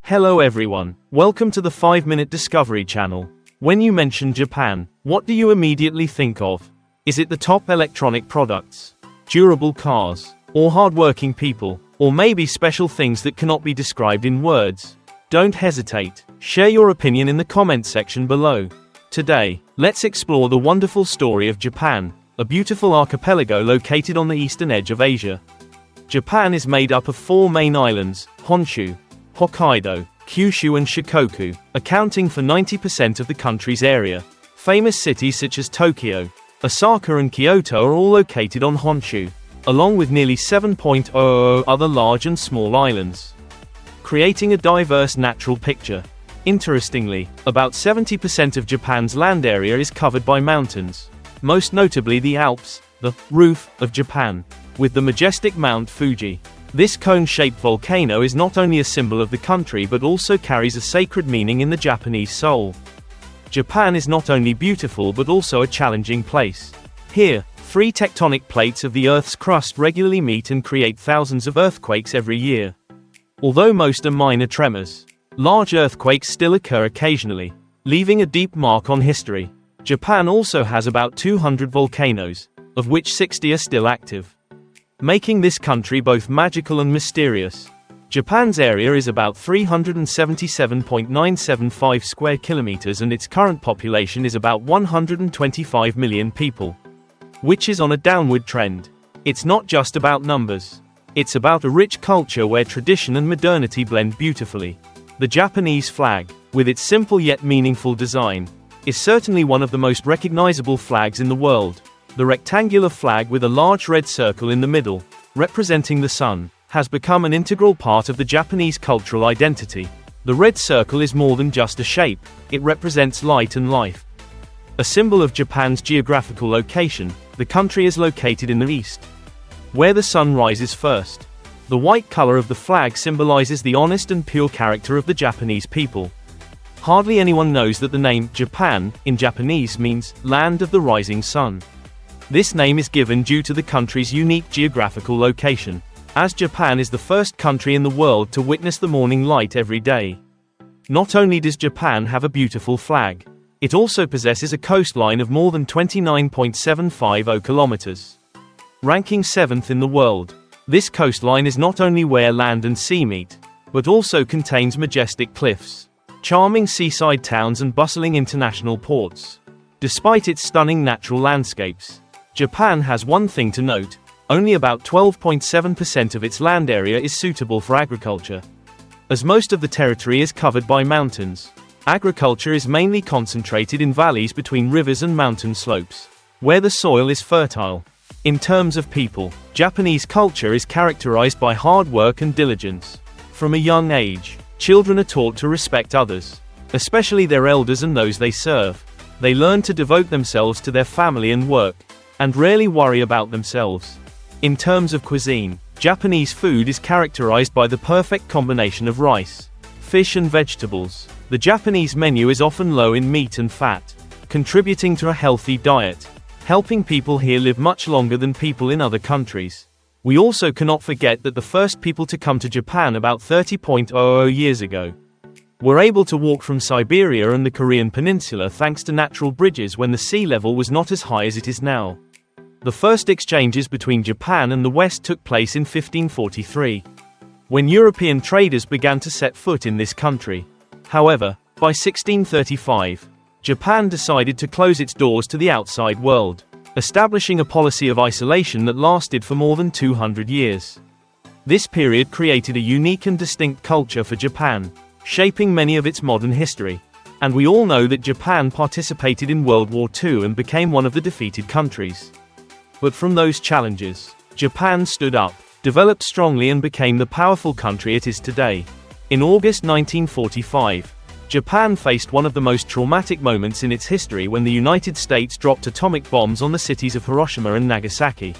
Hello everyone, welcome to the 5-Minute Discovery channel. When you mention Japan, what do you immediately think of? Is it the top electronic products, durable cars, or hardworking people, or maybe special things that cannot be described in words? Don't hesitate, share your opinion in the comment section below. Today, let's explore the wonderful story of Japan, a beautiful archipelago located on the eastern edge of Asia. Japan is made up of 4 main islands, Honshu, Hokkaido, Kyushu and Shikoku, accounting for 90% of the country's area. Famous cities such as Tokyo, Osaka and Kyoto are all located on Honshu, along with nearly 7,000 other large and small islands, creating a diverse natural picture. Interestingly, about 70% of Japan's land area is covered by mountains, most notably the Alps, the roof of Japan, with the majestic Mount Fuji. This cone-shaped volcano is not only a symbol of the country but also carries a sacred meaning in the Japanese soul. Japan is not only beautiful but also a challenging place. Here, 3 tectonic plates of the Earth's crust regularly meet and create thousands of earthquakes every year. Although most are minor tremors, large earthquakes still occur occasionally, leaving a deep mark on history. Japan also has about 200 volcanoes, of which 60 are still active, making this country both magical and mysterious. Japan's area is about 377.975 square kilometers and its current population is about 125 million people, which is on a downward trend. It's not just about numbers. It's about a rich culture where tradition and modernity blend beautifully. The Japanese flag, with its simple yet meaningful design, is certainly one of the most recognizable flags in the world. The rectangular flag with a large red circle in the middle, representing the sun, has become an integral part of the Japanese cultural identity. The red circle is more than just a shape, it represents light and life. A symbol of Japan's geographical location, the country is located in the east, where the sun rises first. The white color of the flag symbolizes the honest and pure character of the Japanese people. Hardly anyone knows that the name Japan, in Japanese, means land of the rising sun. This name is given due to the country's unique geographical location, as Japan is the first country in the world to witness the morning light every day. Not only does Japan have a beautiful flag, it also possesses a coastline of more than 29.750 kilometers, ranking 7th in the world. This coastline is not only where land and sea meet, but also contains majestic cliffs, charming seaside towns and bustling international ports. Despite its stunning natural landscapes, Japan has one thing to note: only about 12.7% of its land area is suitable for agriculture. As most of the territory is covered by mountains, agriculture is mainly concentrated in valleys between rivers and mountain slopes, where the soil is fertile. In terms of people, Japanese culture is characterized by hard work and diligence. From a young age, children are taught to respect others, especially their elders and those they serve. They learn to devote themselves to their family and work, and rarely worry about themselves. In terms of cuisine, Japanese food is characterized by the perfect combination of rice, fish and vegetables. The Japanese menu is often low in meat and fat, contributing to a healthy diet, helping people here live much longer than people in other countries. We also cannot forget that the first people to come to Japan about 30,000 years ago were able to walk from Siberia and the Korean peninsula thanks to natural bridges when the sea level was not as high as it is now. The first exchanges between Japan and the West took place in 1543, when European traders began to set foot in this country. However, by 1635, Japan decided to close its doors to the outside world, establishing a policy of isolation that lasted for more than 200 years. This period created a unique and distinct culture for Japan, shaping many of its modern history. And we all know that Japan participated in World War II and became one of the defeated countries. But from those challenges, Japan stood up, developed strongly and became the powerful country it is today. In August 1945, Japan faced one of the most traumatic moments in its history when the United States dropped atomic bombs on the cities of Hiroshima and Nagasaki,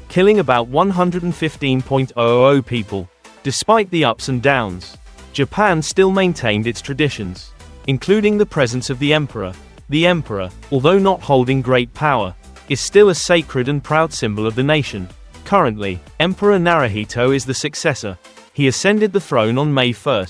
killing about 115,000 people. Despite the ups and downs, Japan still maintained its traditions, including the presence of the emperor, The emperor, although not holding great power, is still a sacred and proud symbol of the nation. Currently, Emperor Naruhito is the successor. He ascended the throne on May 1,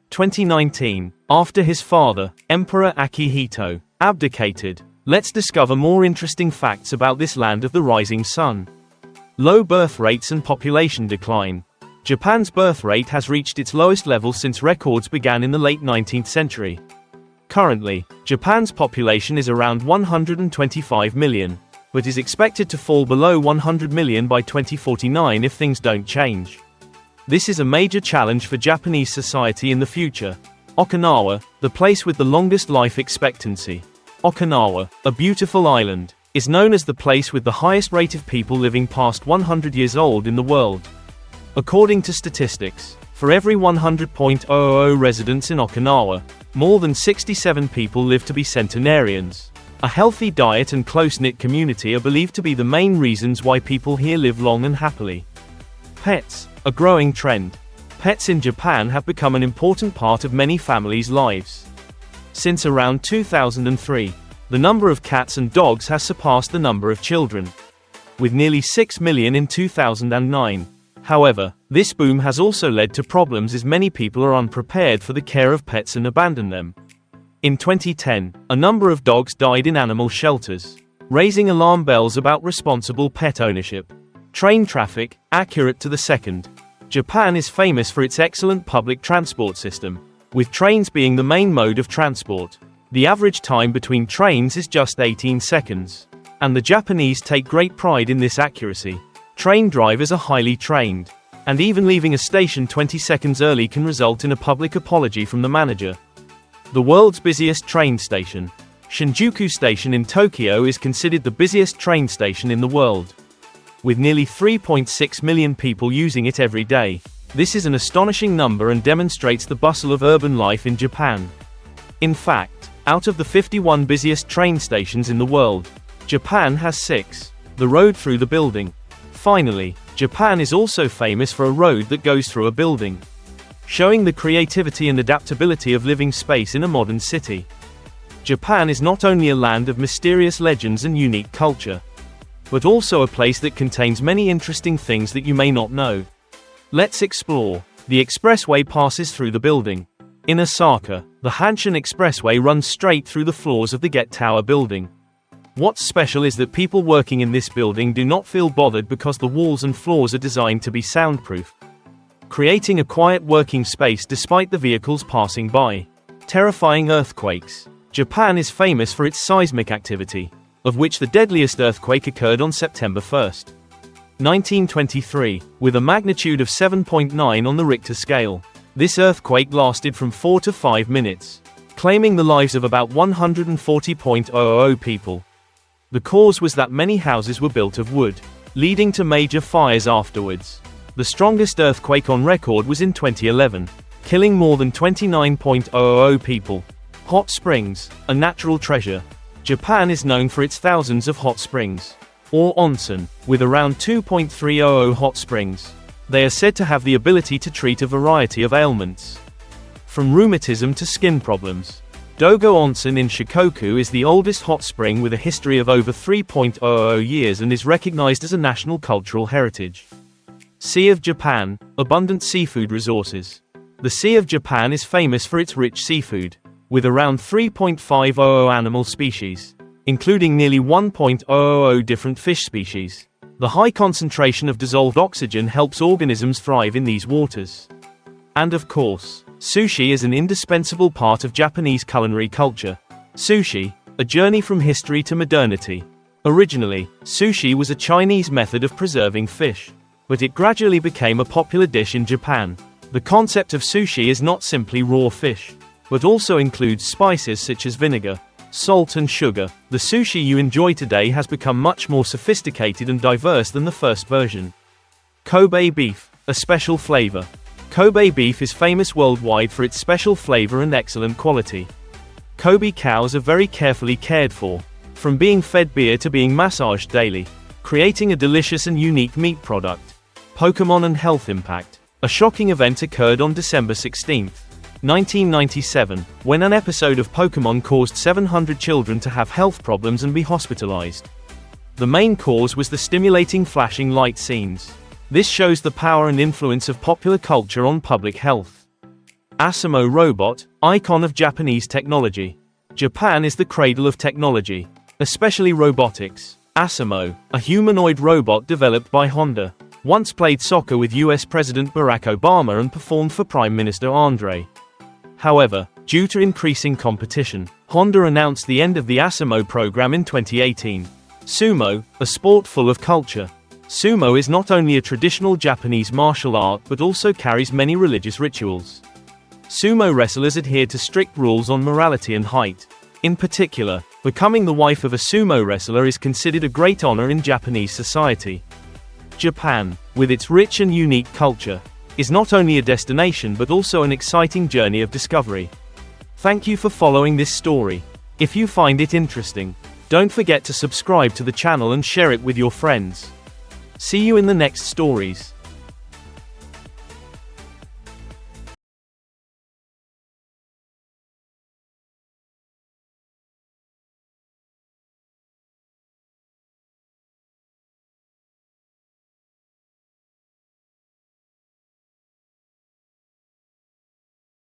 2019, after his father, Emperor Akihito, abdicated. Let's discover more interesting facts about this land of the rising sun. Low birth rates and population decline. Japan's birth rate has reached its lowest level since records began in the late 19th century. Currently, Japan's population is around 125 million, but is expected to fall below 100 million by 2049 if things don't change. This is a major challenge for Japanese society in the future. Okinawa, the place with the longest life expectancy. Okinawa, a beautiful island, is known as the place with the highest rate of people living past 100 years old in the world. According to statistics, for every 100.000 residents in Okinawa, more than 67 people live to be centenarians. A healthy diet and close-knit community are believed to be the main reasons why people here live long and happily. Pets, a growing trend. Pets in Japan have become an important part of many families' lives. Since around 2003, the number of cats and dogs has surpassed the number of children, with nearly 6 million in 2009. However, this boom has also led to problems as many people are unprepared for the care of pets and abandon them. In 2010, a number of dogs died in animal shelters, raising alarm bells about responsible pet ownership. Train traffic, accurate to the second. Japan is famous for its excellent public transport system, with trains being the main mode of transport. The average time between trains is just 18 seconds. And the Japanese take great pride in this accuracy. Train drivers are highly trained, and even leaving a station 20 seconds early can result in a public apology from the manager. The world's busiest train station. Shinjuku Station in Tokyo is considered the busiest train station in the world, with nearly 3.6 million people using it every day. This is an astonishing number and demonstrates the bustle of urban life in Japan. In fact, out of the 51 busiest train stations in the world, Japan has 6. The road through the building. Finally, Japan is also famous for a road that goes through a building, showing the creativity and adaptability of living space in a modern city. Japan is not only a land of mysterious legends and unique culture, but also a place that contains many interesting things that you may not know. Let's explore. The expressway passes through the building. In Osaka, the Hanshin Expressway runs straight through the floors of the Get Tower building. What's special is that people working in this building do not feel bothered because the walls and floors are designed to be soundproof, creating a quiet working space despite the vehicles passing by. Terrifying earthquakes. Japan is famous for its seismic activity, of which the deadliest earthquake occurred on September 1, 1923, with a magnitude of 7.9 on the Richter scale. This earthquake lasted from 4 to 5 minutes, claiming the lives of about 140.000 people. The cause was that many houses were built of wood, leading to major fires afterwards. The strongest earthquake on record was in 2011, killing more than 29.000 people. Hot springs, a natural treasure. Japan is known for its thousands of hot springs, or onsen, with around 2.300 hot springs. They are said to have the ability to treat a variety of ailments, from rheumatism to skin problems. Dogo Onsen in Shikoku is the oldest hot spring with a history of over 3.00 years and is recognized as a national cultural heritage. Sea of Japan, abundant seafood resources. The Sea of Japan is famous for its rich seafood, with around 3.500 animal species, including nearly 1.000 different fish species. The high concentration of dissolved oxygen helps organisms thrive in these waters. And of course, sushi is an indispensable part of Japanese culinary culture. Sushi, a journey from history to modernity. Originally, sushi was a Chinese method of preserving fish, but it gradually became a popular dish in Japan. The concept of sushi is not simply raw fish, but also includes spices such as vinegar, salt and sugar. The sushi you enjoy today has become much more sophisticated and diverse than the first version. Kobe beef, a special flavor. Kobe beef is famous worldwide for its special flavor and excellent quality. Kobe cows are very carefully cared for, from being fed beer to being massaged daily, creating a delicious and unique meat product. Pokemon and health impact. A shocking event occurred on December 16, 1997, when an episode of Pokémon caused 700 children to have health problems and be hospitalized. The main cause was the stimulating flashing light scenes. This shows the power and influence of popular culture on public health. Asimo Robot, icon of Japanese technology. Japan is the cradle of technology, especially robotics. Asimo, a humanoid robot developed by Honda, once played soccer with US President Barack Obama and performed for Prime Minister Andre. However, due to increasing competition, Honda announced the end of the Asimo program in 2018. Sumo, a sport full of culture. Sumo is not only a traditional Japanese martial art but also carries many religious rituals. Sumo wrestlers adhere to strict rules on morality and height. In particular, becoming the wife of a sumo wrestler is considered a great honor in Japanese society. Japan, with its rich and unique culture, is not only a destination but also an exciting journey of discovery. Thank you for following this story. If you find it interesting, don't forget to subscribe to the channel and share it with your friends. See you in the next stories.